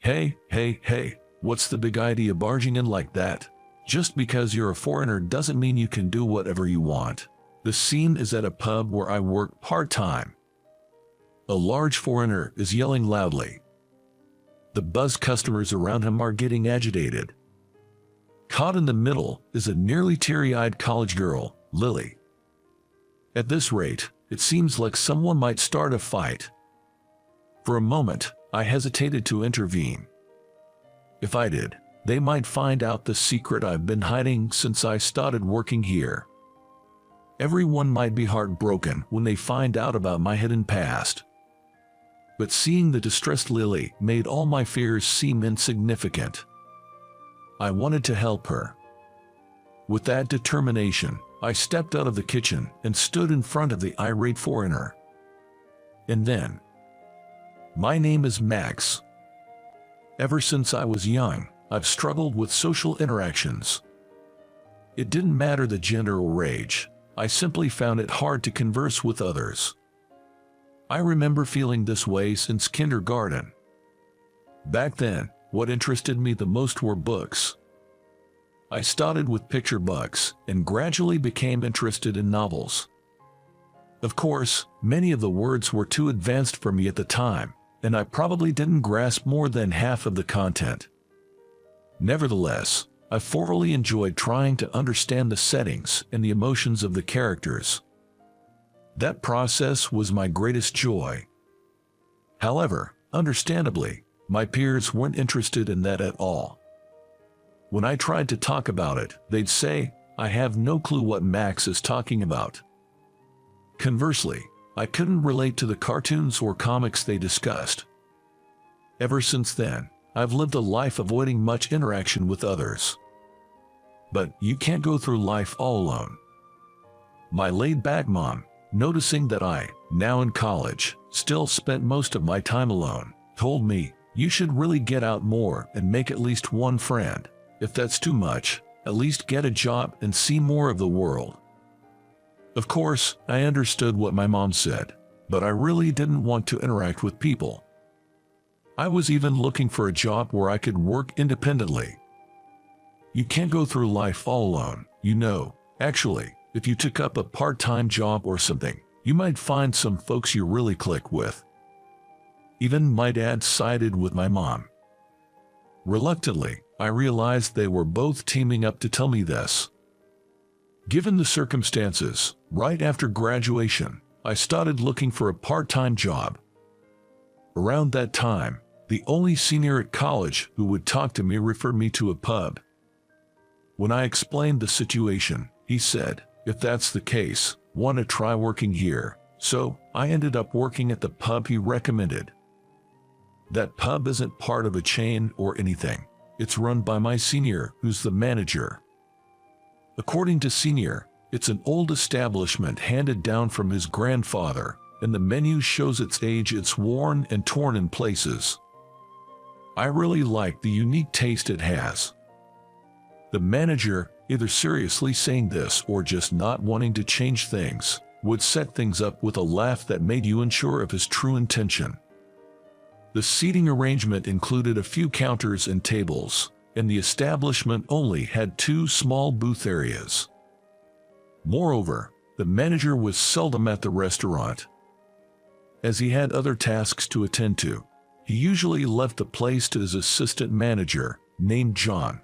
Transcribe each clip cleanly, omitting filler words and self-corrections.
Hey, what's the big idea barging in like that? Just because you're a foreigner doesn't mean you can do whatever you want. The scene is at a pub where I work part-time. A large foreigner is yelling loudly. The buzz customers around him are getting agitated. Caught in the middle is a nearly teary-eyed college girl, Lily. At this rate, it seems like someone might start a fight. For a moment, I hesitated to intervene. If I did, they might find out the secret I've been hiding since I started working here. Everyone might be heartbroken when they find out about my hidden past. But seeing the distressed Lily made all my fears seem insignificant. I wanted to help her. With that determination, I stepped out of the kitchen and stood in front of the irate foreigner. And then, my name is Max. Ever since I was young, I've struggled with social interactions. It didn't matter the gender or age, I simply found it hard to converse with others. I remember feeling this way since kindergarten. Back then, what interested me the most were books. I started with picture books and gradually became interested in novels. Of course, many of the words were too advanced for me at the time, and I probably didn't grasp more than half of the content. Nevertheless, I thoroughly enjoyed trying to understand the settings and the emotions of the characters. That process was my greatest joy. However, understandably, my peers weren't interested in that at all. When I tried to talk about it, they'd say, "I have no clue what Max is talking about." Conversely, I couldn't relate to the cartoons or comics they discussed. Ever since then, I've lived a life avoiding much interaction with others. But you can't go through life all alone. My laid-back mom, noticing that I, now in college, still spent most of my time alone, told me, "You should really get out more and make at least one friend. If that's too much, at least get a job and see more of the world." Of course, I understood what my mom said, but I really didn't want to interact with people. I was even looking for a job where I could work independently. You can't go through life all alone, you know. Actually, if you took up a part-time job or something, you might find some folks you really click with. Even my dad sided with my mom. Reluctantly, I realized they were both teaming up to tell me this. Given the circumstances, right after graduation, I started looking for a part-time job. Around that time, the only senior at college who would talk to me referred me to a pub. When I explained the situation, he said, "If that's the case, want to try working here?" So, I ended up working at the pub he recommended. That pub isn't part of a chain or anything. It's run by my senior, who's the manager. According to Senior, it's an old establishment handed down from his grandfather, and the menu shows its age. It's worn and torn in places. I really like the unique taste it has. The manager, either seriously saying this or just not wanting to change things, would set things up with a laugh that made you unsure of his true intention. The seating arrangement included a few counters and tables, and the establishment only had 2 small booth areas. Moreover, the manager was seldom at the restaurant. As he had other tasks to attend to, he usually left the place to his assistant manager, named John.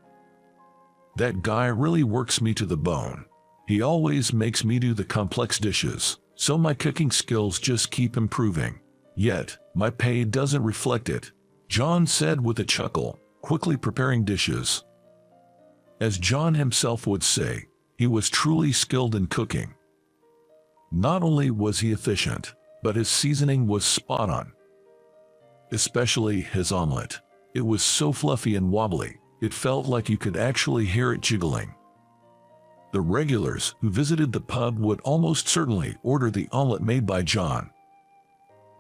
That guy really works me to the bone. He always makes me do the complex dishes, so my cooking skills just keep improving. Yet, my pay doesn't reflect it, John said with a chuckle, quickly preparing dishes. As John himself would say, he was truly skilled in cooking. Not only was he efficient, but his seasoning was spot on. Especially his omelet. It was so fluffy and wobbly, it felt like you could actually hear it jiggling. The regulars who visited the pub would almost certainly order the omelet made by John.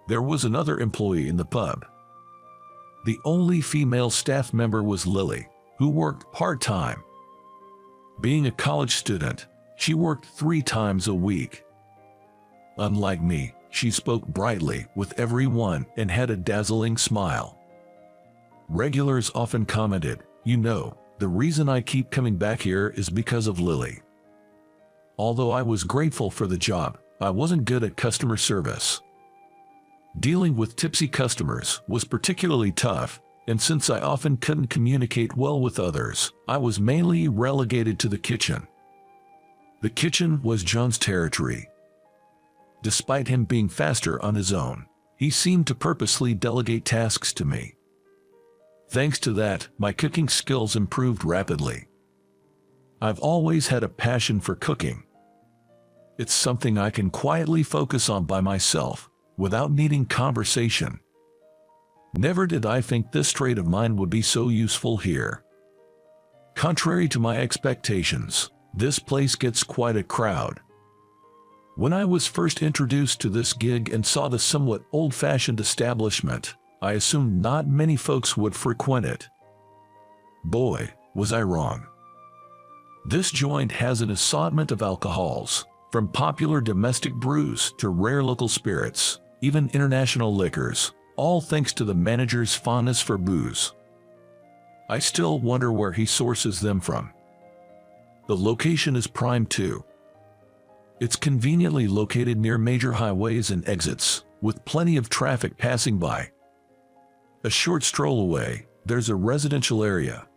There was another employee in the pub. The only female staff member was Lily, who worked part-time. Being a college student, she worked 3 times a week. Unlike me, she spoke brightly with everyone and had a dazzling smile. Regulars often commented, "You know, the reason I keep coming back here is because of Lily." Although I was grateful for the job, I wasn't good at customer service. Dealing with tipsy customers was particularly tough, and since I often couldn't communicate well with others, I was mainly relegated to the kitchen. The kitchen was John's territory. Despite him being faster on his own, he seemed to purposely delegate tasks to me. Thanks to that, my cooking skills improved rapidly. I've always had a passion for cooking. It's something I can quietly focus on by myself, without needing conversation. Never did I think this trait of mine would be so useful here. Contrary to my expectations, this place gets quite a crowd. When I was first introduced to this gig and saw the somewhat old-fashioned establishment, I assumed not many folks would frequent it. Boy, was I wrong. This joint has an assortment of alcohols, from popular domestic brews to rare local spirits, even international liquors, all thanks to the manager's fondness for booze. I still wonder where he sources them from. The location is prime too. It's conveniently located near major highways and exits, with plenty of traffic passing by. A short stroll away, there's a residential area.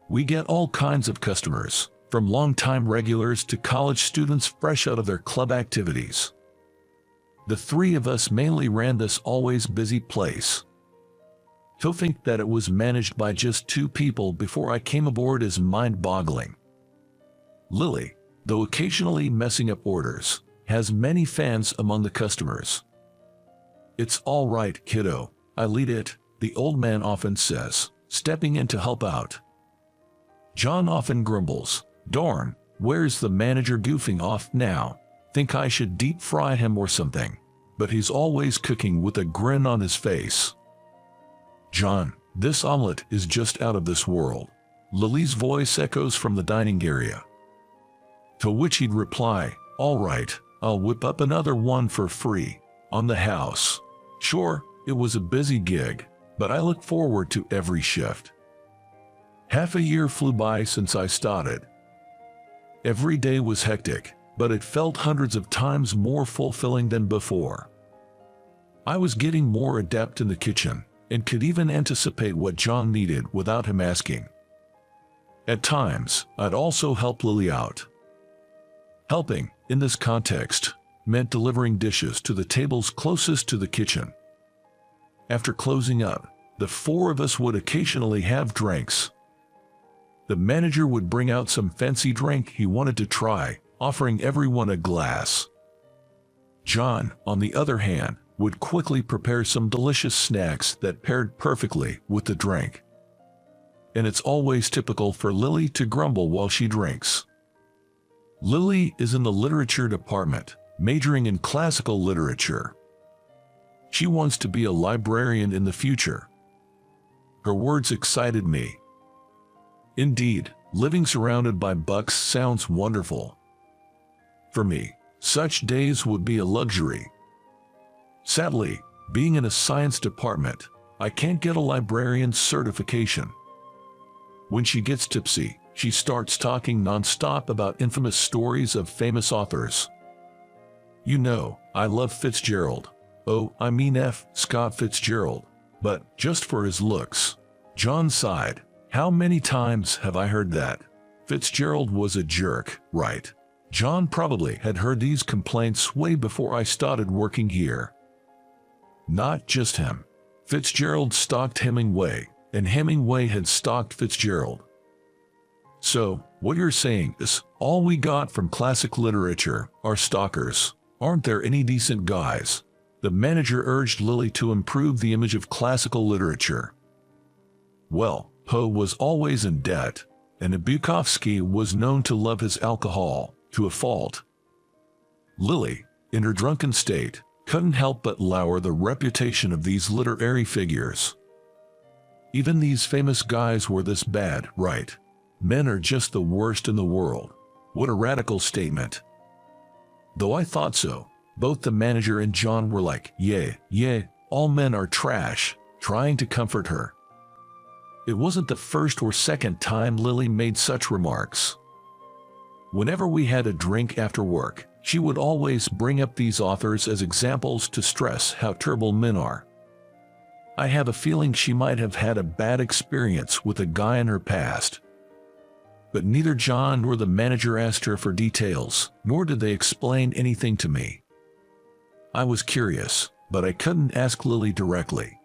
We get all kinds of customers, from long-time regulars to college students fresh out of their club activities. The three of us mainly ran this always busy place. To think that it was managed by just 2 people before I came aboard is mind-boggling. Lily, though occasionally messing up orders, has many fans among the customers. "It's all right, kiddo, I lead it," the old man often says, stepping in to help out. John often grumbles, "Darn, where's the manager goofing off now? Think I should deep fry him or something," but he's always cooking with a grin on his face. "John, this omelet is just out of this world," Lily's voice echoes from the dining area. To which he'd reply, "All right, I'll whip up another one for free, on the house." Sure, it was a busy gig, but I look forward to every shift. Half a year flew by since I started. Every day was hectic, but it felt hundreds of times more fulfilling than before. I was getting more adept in the kitchen, and could even anticipate what John needed without him asking. At times, I'd also help Lily out. Helping, in this context, meant delivering dishes to the tables closest to the kitchen. After closing up, the 4 of us would occasionally have drinks. The manager would bring out some fancy drink he wanted to try, offering everyone a glass. John, on the other hand, would quickly prepare some delicious snacks that paired perfectly with the drink. And it's always typical for Lily to grumble while she drinks. Lily is in the literature department, majoring in classical literature. She wants to be a librarian in the future. Her words excited me. Indeed, living surrounded by books sounds wonderful. For me, such days would be a luxury. Sadly, being in a science department, I can't get a librarian's certification. When she gets tipsy, she starts talking non-stop about infamous stories of famous authors. "You know, I love Fitzgerald. Oh, I mean F. Scott Fitzgerald. But just for his looks." John sighed. "How many times have I heard that? Fitzgerald was a jerk, right?" John probably had heard these complaints way before I started working here. Not just him. Fitzgerald stalked Hemingway, and Hemingway had stalked Fitzgerald. "So, what you're saying is, all we got from classic literature are stalkers. Aren't there any decent guys?" The manager urged Lily to improve the image of classical literature. Well, Poe was always in debt, and Bukowski was known to love his alcohol, to a fault. Lily, in her drunken state, couldn't help but lower the reputation of these literary figures. Even these famous guys were this bad, right? Men are just the worst in the world. What a radical statement. Though I thought so, both the manager and John were like, yeah, all men are trash, trying to comfort her. It wasn't the first or second time Lily made such remarks. Whenever we had a drink after work, she would always bring up these authors as examples to stress how terrible men are. I have a feeling she might have had a bad experience with a guy in her past. But neither John nor the manager asked her for details, nor did they explain anything to me. I was curious, but I couldn't ask Lily directly.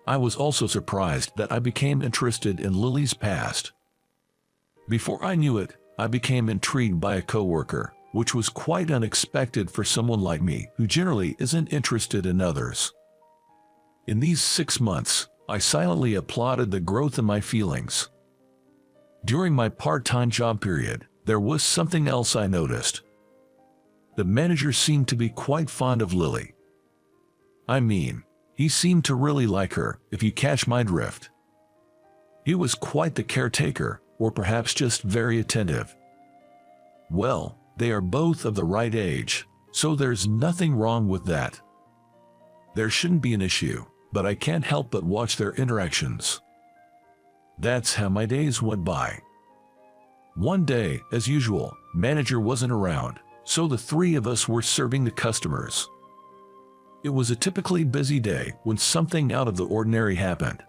I was also surprised that I became interested in Lily's past. Before I knew it, I became intrigued by a coworker, which was quite unexpected for someone like me who generally isn't interested in others. In these 6 months, I silently applauded the growth in my feelings. During my part-time job period, there was something else I noticed. The manager seemed to be quite fond of Lily. I mean, he seemed to really like her, if you catch my drift. He was quite the caretaker, or perhaps just very attentive. Well, they are both of the right age, so there's nothing wrong with that. There shouldn't be an issue, but I can't help but watch their interactions. That's how my days went by. One day, as usual, manager wasn't around, so the three of us were serving the customers. It was a typically busy day when something out of the ordinary happened.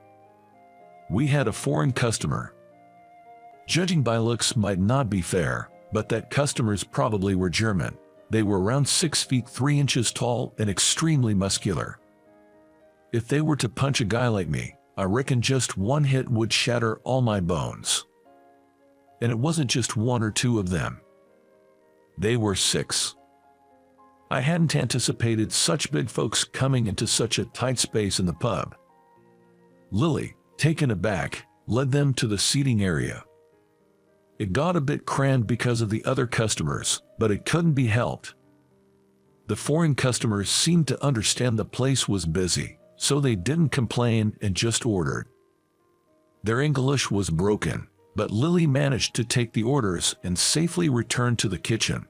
We had a foreign customer. Judging by looks might not be fair, but that customers probably were German. They were around 6 feet 3 inches tall and extremely muscular. If they were to punch a guy like me, I reckon just one hit would shatter all my bones. And it wasn't just 1 or 2 of them. They were 6. I hadn't anticipated such big folks coming into such a tight space in the pub. Lily, taken aback, led them to the seating area. It got a bit crammed because of the other customers, but it couldn't be helped. The foreign customers seemed to understand the place was busy, so they didn't complain and just ordered. Their English was broken, but Lily managed to take the orders and safely return to the kitchen.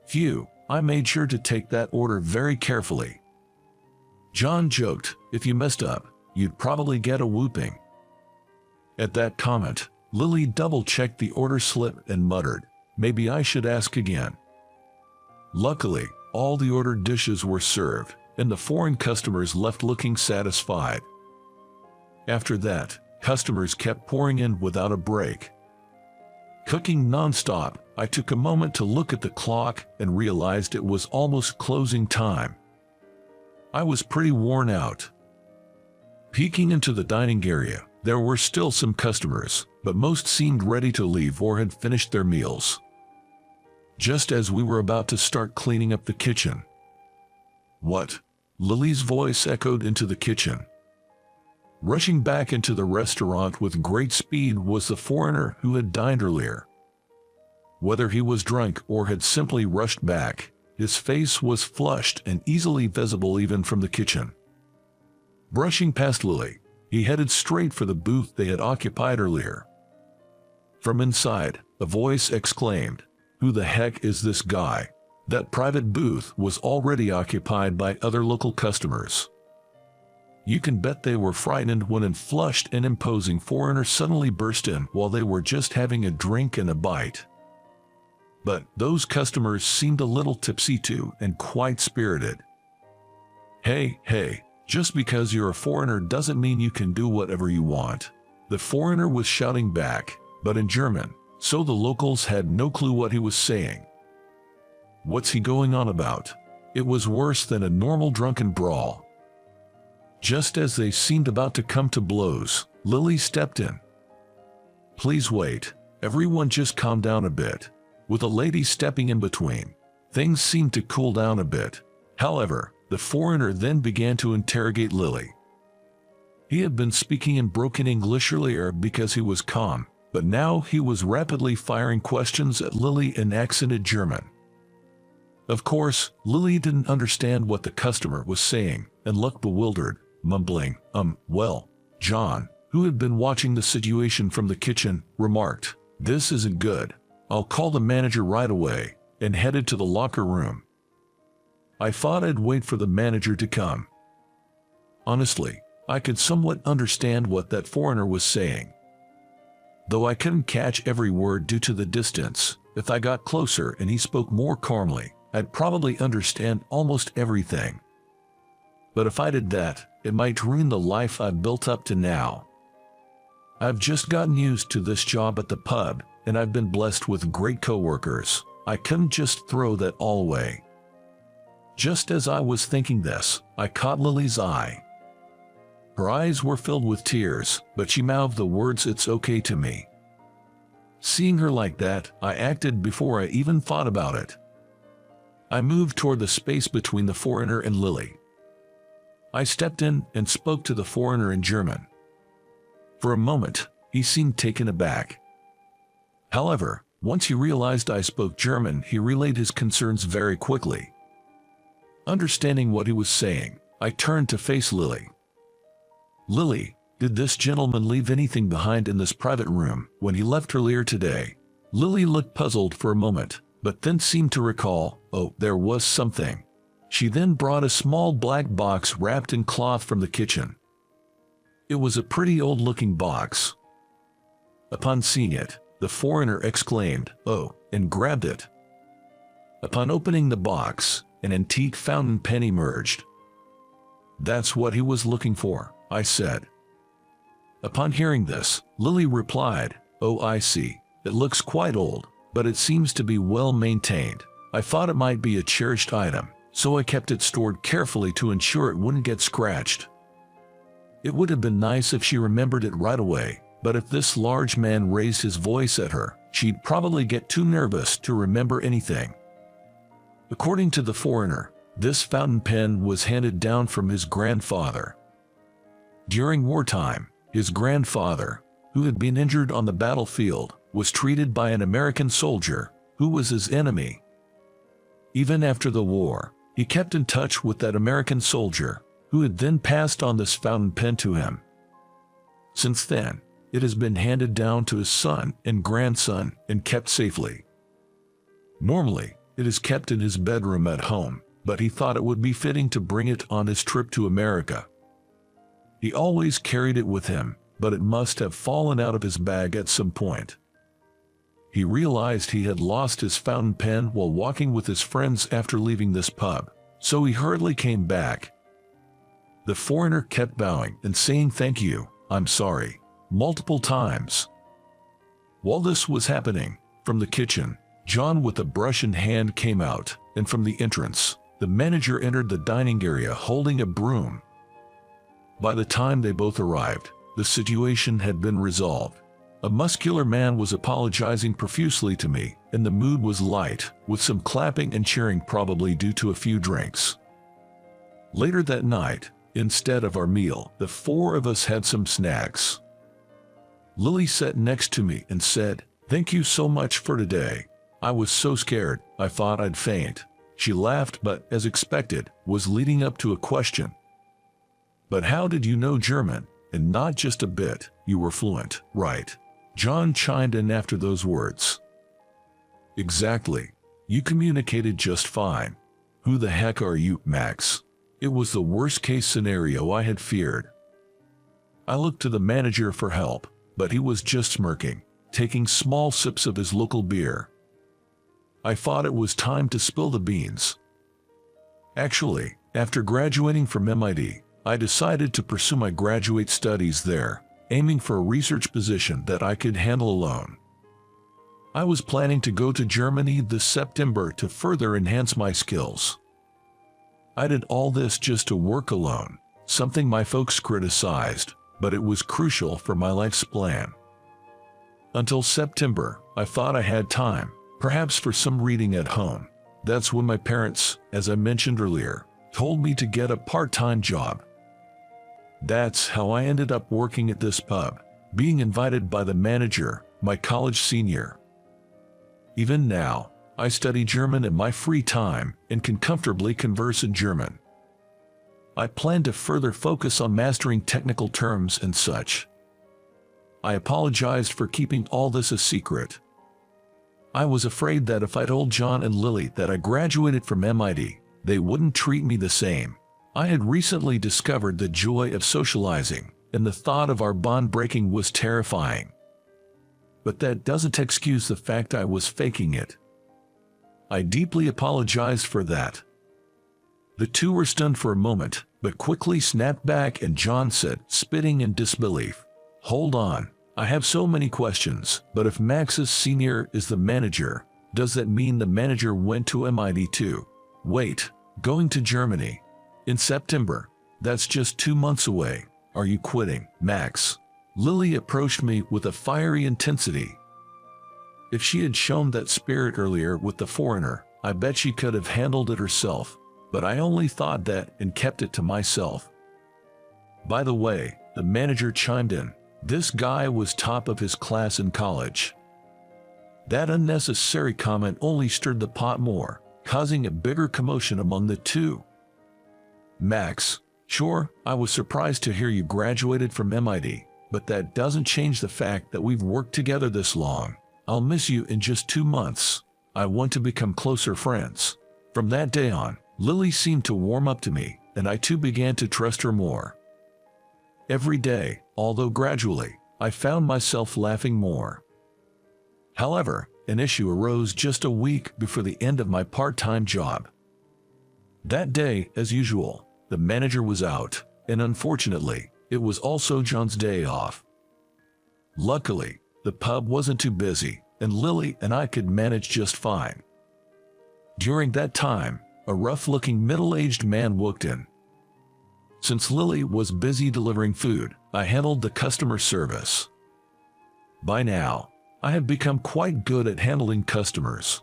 Phew, I made sure to take that order very carefully. John joked, if you messed up, you'd probably get a whooping. At that comment, Lily double-checked the order slip and muttered, maybe I should ask again. Luckily, all the ordered dishes were served, and the foreign customers left looking satisfied. After that, customers kept pouring in without a break. Cooking non-stop, I took a moment to look at the clock and realized it was almost closing time. I was pretty worn out. Peeking into the dining area, there were still some customers, but most seemed ready to leave or had finished their meals. Just as we were about to start cleaning up the kitchen. What? Lily's voice echoed into the kitchen. Rushing back into the restaurant with great speed was the foreigner who had dined earlier. Whether he was drunk or had simply rushed back, his face was flushed and easily visible even from the kitchen. Brushing past Lily, he headed straight for the booth they had occupied earlier. From inside, a voice exclaimed, "Who the heck is this guy?" That private booth was already occupied by other local customers. You can bet they were frightened when a flushed and imposing foreigner suddenly burst in while they were just having a drink and a bite. But those customers seemed a little tipsy too and quite spirited. Hey, just because you're a foreigner doesn't mean you can do whatever you want. The foreigner was shouting back, but in German, so the locals had no clue what he was saying. What's he going on about? It was worse than a normal drunken brawl. Just as they seemed about to come to blows, Lily stepped in. Please wait, everyone just calm down a bit. With a lady stepping in between, things seemed to cool down a bit. However, the foreigner then began to interrogate Lily. He had been speaking in broken English earlier because he was calm, but now he was rapidly firing questions at Lily in accented German. Of course, Lily didn't understand what the customer was saying and looked bewildered, mumbling, well, John, who had been watching the situation from the kitchen, remarked, "This isn't good. I'll call the manager right away," and headed to the locker room. I thought I'd wait for the manager to come. Honestly, I could somewhat understand what that foreigner was saying. Though I couldn't catch every word due to the distance, if I got closer and he spoke more calmly, I'd probably understand almost everything. But if I did that, it might ruin the life I've built up to now. I've just gotten used to this job at the pub, and I've been blessed with great coworkers. I couldn't just throw that all away. Just as I was thinking this, I caught Lily's eye. Her eyes were filled with tears, but she mouthed the words "it's okay" to me. Seeing her like that, I acted before I even thought about it. I moved toward the space between the foreigner and Lily. I stepped in and spoke to the foreigner in German. For a moment, he seemed taken aback. However, once he realized I spoke German, he relayed his concerns very quickly. Understanding what he was saying, I turned to face Lily. "Lily, did this gentleman leave anything behind in this private room when he left earlier today?" Lily looked puzzled for a moment, but then seemed to recall, "Oh, there was something." She then brought a small black box wrapped in cloth from the kitchen. It was a pretty old-looking box. Upon seeing it, the foreigner exclaimed, "Oh," and grabbed it. Upon opening the box, an antique fountain pen emerged. "That's what he was looking for," I said. Upon hearing this, Lily replied, "Oh, I see. It looks quite old, but it seems to be well maintained. I thought it might be a cherished item, so I kept it stored carefully to ensure it wouldn't get scratched." It would have been nice if she remembered it right away, but if this large man raised his voice at her, she'd probably get too nervous to remember anything. According to the foreigner, this fountain pen was handed down from his grandfather. During wartime, his grandfather, who had been injured on the battlefield, was treated by an American soldier who was his enemy. Even after the war, he kept in touch with that American soldier, who had then passed on this fountain pen to him. Since then, it has been handed down to his son and grandson and kept safely. Normally, it is kept in his bedroom at home, but he thought it would be fitting to bring it on his trip to America. He always carried it with him, but it must have fallen out of his bag at some point. He realized he had lost his fountain pen while walking with his friends after leaving this pub, so he hurriedly came back. The foreigner kept bowing and saying "thank you, I'm sorry," multiple times. While this was happening, from the kitchen, John with a brush in hand came out, and from the entrance, the manager entered the dining area holding a broom. By the time they both arrived, the situation had been resolved. A muscular man was apologizing profusely to me, and the mood was light, with some clapping and cheering probably due to a few drinks. Later that night, instead of our meal, the four of us had some snacks. Lily sat next to me and said, "Thank you so much for today. I was so scared, I thought I'd faint." She laughed but, as expected, was leading up to a question. "But how did you know German? And not just a bit, you were fluent, right?" John chimed in after those words. "Exactly. You communicated just fine. Who the heck are you, Max?" It was the worst-case scenario I had feared. I looked to the manager for help, but he was just smirking, taking small sips of his local beer. I thought it was time to spill the beans. Actually, after graduating from MIT, I decided to pursue my graduate studies there, aiming for a research position that I could handle alone. I was planning to go to Germany this September to further enhance my skills. I did all this just to work alone, something my folks criticized, but it was crucial for my life's plan. Until September, I thought I had time, perhaps for some reading at home. That's when my parents, as I mentioned earlier, told me to get a part-time job. That's how I ended up working at this pub, being invited by the manager, my college senior. Even now, I study German in my free time and can comfortably converse in German. I plan to further focus on mastering technical terms and such. I apologized for keeping all this a secret. I was afraid that if I told John and Lily that I graduated from MIT, they wouldn't treat me the same. I had recently discovered the joy of socializing, and the thought of our bond breaking was terrifying. But that doesn't excuse the fact I was faking it. I deeply apologized for that. The two were stunned for a moment, but quickly snapped back, and John said, spitting in disbelief, "Hold on, I have so many questions, but if Max's senior is the manager, does that mean the manager went to MIT too? Wait, going to Germany? In September? That's just 2 months away. Are you quitting, Max?" Lily approached me with a fiery intensity. If she had shown that spirit earlier with the foreigner, I bet she could have handled it herself, but I only thought that and kept it to myself. By the way, the manager chimed in, this guy was top of his class in college. That unnecessary comment only stirred the pot more, causing a bigger commotion among the two. Max, sure, I was surprised to hear you graduated from MIT, but that doesn't change the fact that we've worked together this long. I'll miss you in just 2 months. I want to become closer friends. From that day on, Lily seemed to warm up to me, and I too began to trust her more. Every day, although gradually, I found myself laughing more. However, an issue arose just a week before the end of my part-time job. That day, as usual, the manager was out, and unfortunately, it was also John's day off. Luckily, the pub wasn't too busy, and Lily and I could manage just fine. During that time, a rough-looking middle-aged man walked in. Since Lily was busy delivering food, I handled the customer service. By now, I had become quite good at handling customers.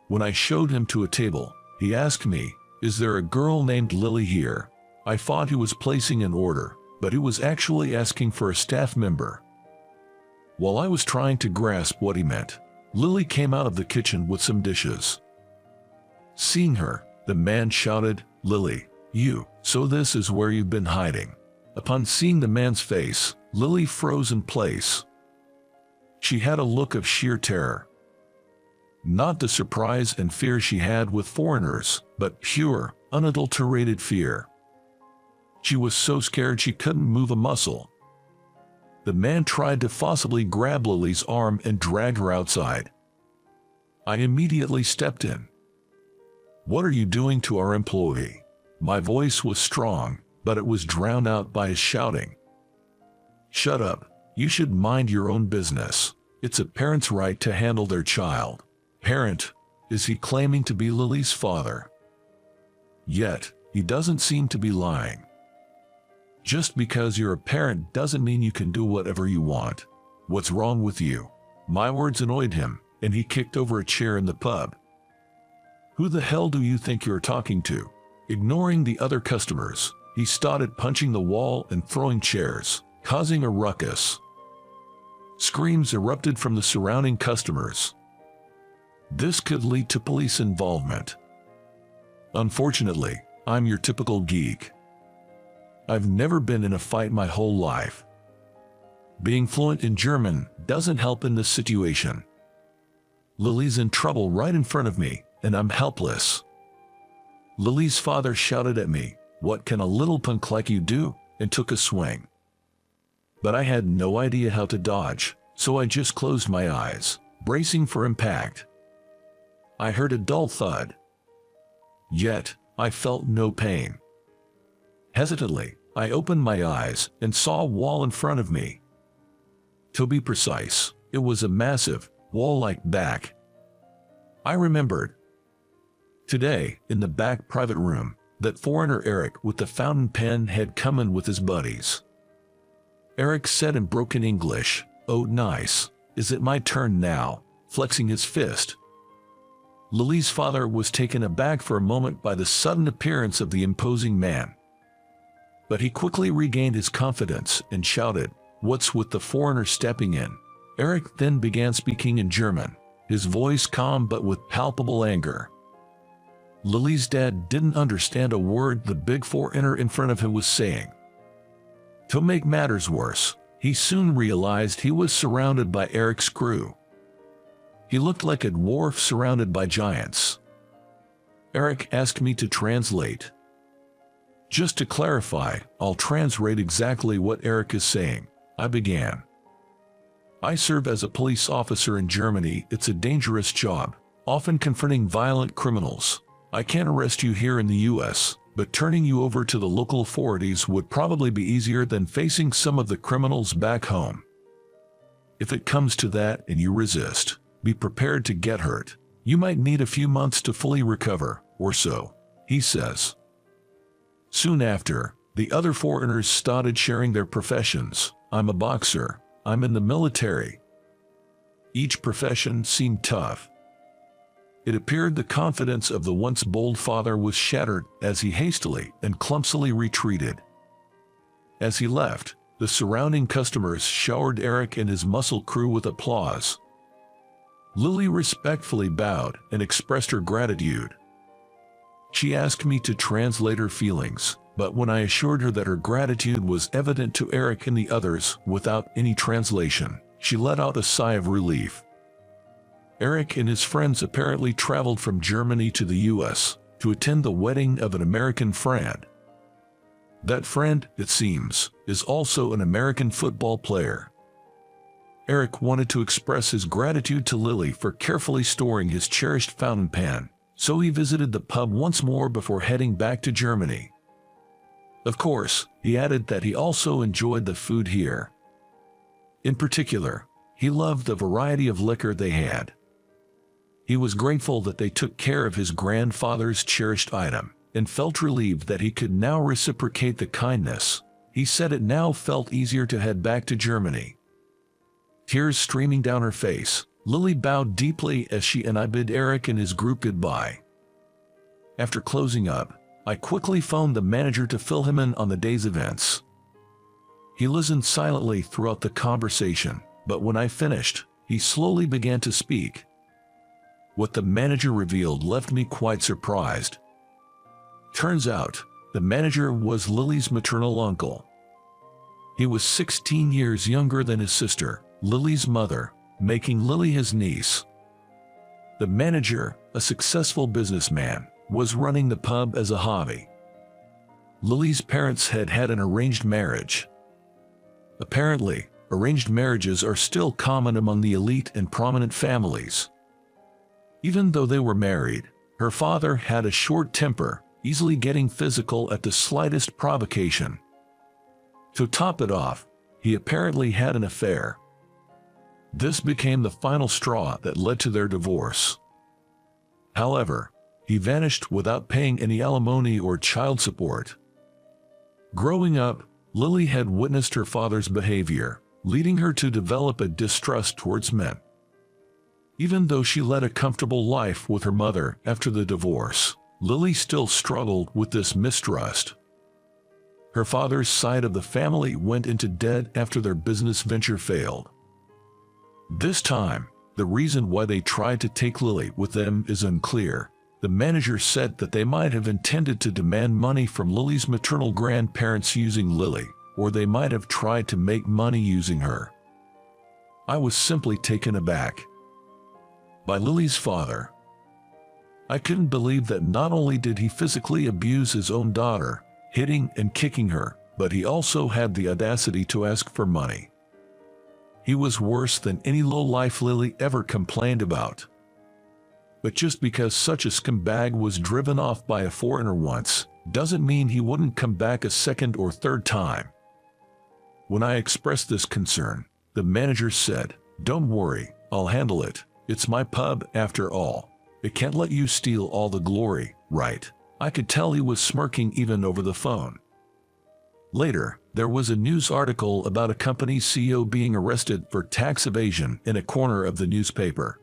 When I showed him to a table, he asked me, "Is there a girl named Lily here?" I thought he was placing an order, but he was actually asking for a staff member. While I was trying to grasp what he meant, Lily came out of the kitchen with some dishes. Seeing her, the man shouted, "Lily, so this is where you've been hiding." Upon seeing the man's face, Lily froze in place. She had a look of sheer terror. Not the surprise and fear she had with foreigners, but pure, unadulterated fear. She was so scared she couldn't move a muscle. The man tried to forcibly grab Lily's arm and drag her outside. I immediately stepped in. "What are you doing to our employee?" My voice was strong, but it was drowned out by his shouting. "Shut up. You should mind your own business. It's a parent's right to handle their child." Parent? Is he claiming to be Lily's father? Yet, he doesn't seem to be lying. Just because you're a parent doesn't mean you can do whatever you want. What's wrong with you? My words annoyed him, and he kicked over a chair in the pub. Who the hell do you think you're talking to? Ignoring the other customers, he started punching the wall and throwing chairs, causing a ruckus. Screams erupted from the surrounding customers. This could lead to police involvement. Unfortunately, I'm your typical geek. I've never been in a fight my whole life. Being fluent in German doesn't help in this situation. Lily's in trouble right in front of me, and I'm helpless. Lily's father shouted at me, "What can a little punk like you do?" and took a swing. But I had no idea how to dodge, so I just closed my eyes, bracing for impact. I heard a dull thud. Yet, I felt no pain. Hesitantly, I opened my eyes and saw a wall in front of me. To be precise, it was a massive, wall-like back. I remembered. Today, in the back private room, that foreigner Eric with the fountain pen had come in with his buddies. Eric said in broken English, "Oh nice, is it my turn now?" flexing his fist. Lily's father was taken aback for a moment by the sudden appearance of the imposing man. But he quickly regained his confidence and shouted, "What's with the foreigner stepping in?" Eric then began speaking in German, his voice calm but with palpable anger. Lily's dad didn't understand a word the big foreigner in front of him was saying. To make matters worse, he soon realized he was surrounded by Eric's crew. He looked like a dwarf surrounded by giants. Eric asked me to translate. Just to clarify, I'll translate exactly what Eric is saying. I began. I serve as a police officer in Germany. It's a dangerous job, often confronting violent criminals. I can't arrest you here in the US, but turning you over to the local authorities would probably be easier than facing some of the criminals back home. If it comes to that and you resist, be prepared to get hurt. You might need a few months to fully recover, or so, he says. Soon after, the other foreigners started sharing their professions. I'm a boxer. I'm in the military. Each profession seemed tough. It appeared the confidence of the once bold father was shattered as he hastily and clumsily retreated. As he left, the surrounding customers showered Eric and his muscle crew with applause. Lily respectfully bowed and expressed her gratitude. She asked me to translate her feelings, but when I assured her that her gratitude was evident to Eric and the others without any translation, she let out a sigh of relief. Eric and his friends apparently traveled from Germany to the US to attend the wedding of an American friend. That friend, it seems, is also an American football player. Eric wanted to express his gratitude to Lily for carefully storing his cherished fountain pen, so he visited the pub once more before heading back to Germany. Of course, he added that he also enjoyed the food here. In particular, he loved the variety of liquor they had. He was grateful that they took care of his grandfather's cherished item, and felt relieved that he could now reciprocate the kindness. He said it now felt easier to head back to Germany. Tears streaming down her face, Lily bowed deeply as she and I bid Eric and his group goodbye. After closing up, I quickly phoned the manager to fill him in on the day's events. He listened silently throughout the conversation, but when I finished, he slowly began to speak. What the manager revealed left me quite surprised. Turns out, the manager was Lily's maternal uncle. He was 16 years younger than his sister, Lily's mother, making Lily his niece. The manager, a successful businessman, was running the pub as a hobby. Lily's parents had had an arranged marriage. Apparently, arranged marriages are still common among the elite and prominent families. Even though they were married, her father had a short temper, easily getting physical at the slightest provocation. To top it off, he apparently had an affair. This became the final straw that led to their divorce. However, he vanished without paying any alimony or child support. Growing up, Lily had witnessed her father's behavior, leading her to develop a distrust towards men. Even though she led a comfortable life with her mother after the divorce, Lily still struggled with this mistrust. Her father's side of the family went into debt after their business venture failed. This time, the reason why they tried to take Lily with them is unclear. The manager said that they might have intended to demand money from Lily's maternal grandparents using Lily, or they might have tried to make money using her. I was simply taken aback by Lily's father. I couldn't believe that not only did he physically abuse his own daughter, hitting and kicking her, but he also had the audacity to ask for money. He was worse than any lowlife Lily ever complained about. But just because such a scumbag was driven off by a foreigner once, doesn't mean he wouldn't come back a second or third time. When I expressed this concern, the manager said, "Don't worry, I'll handle it. It's my pub after all. It can't let you steal all the glory, right?" I could tell he was smirking even over the phone. Later, there was a news article about a company's CEO being arrested for tax evasion in a corner of the newspaper.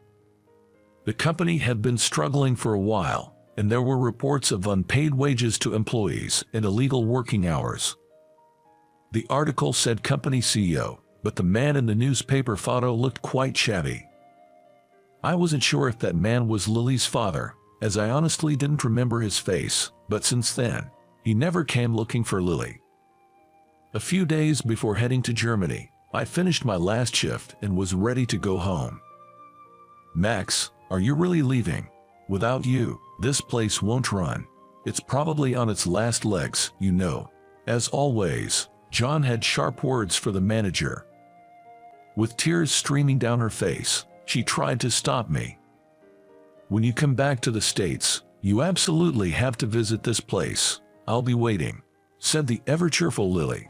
The company had been struggling for a while, and there were reports of unpaid wages to employees and illegal working hours. The article said company CEO, but the man in the newspaper photo looked quite shabby. I wasn't sure if that man was Lily's father, as I honestly didn't remember his face, but since then, he never came looking for Lily. A few days before heading to Germany, I finished my last shift and was ready to go home. "Max, are you really leaving? Without you, this place won't run," It's probably on its last legs, you know. As always, John had sharp words for the manager. With tears streaming down her face, she tried to stop me. "When you come back to the States, you absolutely have to visit this place. I'll be waiting," said the ever-cheerful Lily.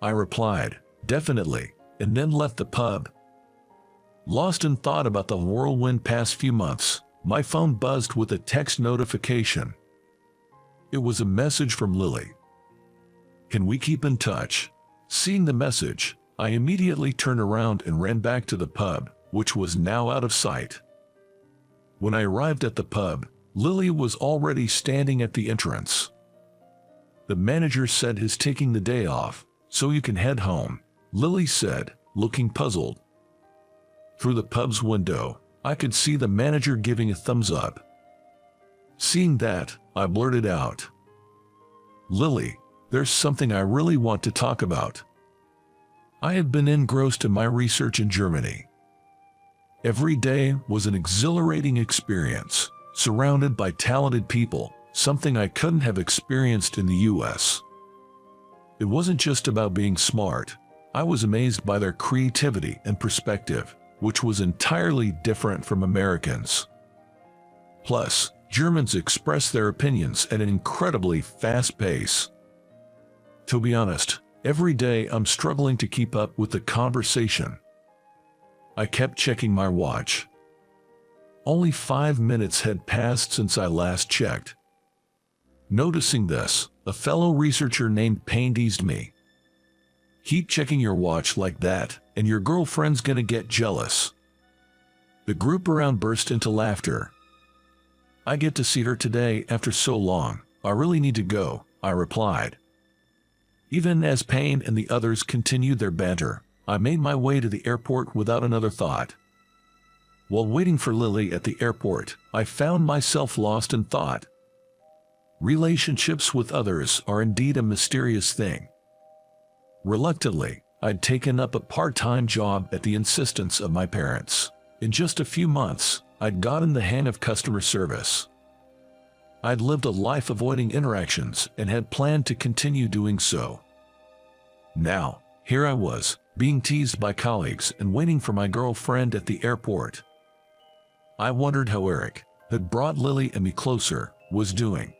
I replied, "Definitely," and then left the pub. Lost in thought about the whirlwind past few months, my phone buzzed with a text notification. It was a message from Lily. "Can we keep in touch?" Seeing the message, I immediately turned around and ran back to the pub, which was now out of sight. When I arrived at the pub, Lily was already standing at the entrance. "The manager said he's taking the day off, so you can head home," Lily said, looking puzzled. Through the pub's window, I could see the manager giving a thumbs up. Seeing that, I blurted out, "Lily, there's something I really want to talk about." I had been engrossed in my research in Germany. Every day was an exhilarating experience, surrounded by talented people, something I couldn't have experienced in the US. It wasn't just about being smart. I was amazed by their creativity and perspective, which was entirely different from Americans. Plus, Germans express their opinions at an incredibly fast pace. To be honest, every day I'm struggling to keep up with the conversation. I kept checking my watch. Only 5 minutes had passed since I last checked. Noticing this, a fellow researcher named Payne teased me. "Keep checking your watch like that, and your girlfriend's gonna get jealous." The group around burst into laughter. "I get to see her today after so long. I really need to go," I replied. Even as Payne and the others continued their banter, I made my way to the airport without another thought. While waiting for Lily at the airport, I found myself lost in thought. Relationships with others are indeed a mysterious thing. Reluctantly, I'd taken up a part-time job at the insistence of my parents. In just a few months, I'd gotten the hang of customer service. I'd lived a life avoiding interactions and had planned to continue doing so. Now, here I was, being teased by colleagues and waiting for my girlfriend at the airport. I wondered how Eric, who had brought Lily and me closer, was doing.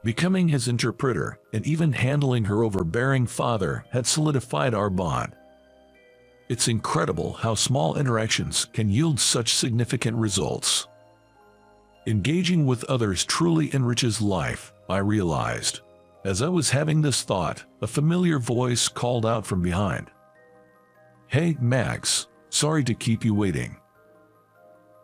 Becoming his interpreter and even handling her overbearing father had solidified our bond. It's incredible how small interactions can yield such significant results. Engaging with others truly enriches life, I realized. As I was having this thought, a familiar voice called out from behind. "Hey, Max, sorry to keep you waiting."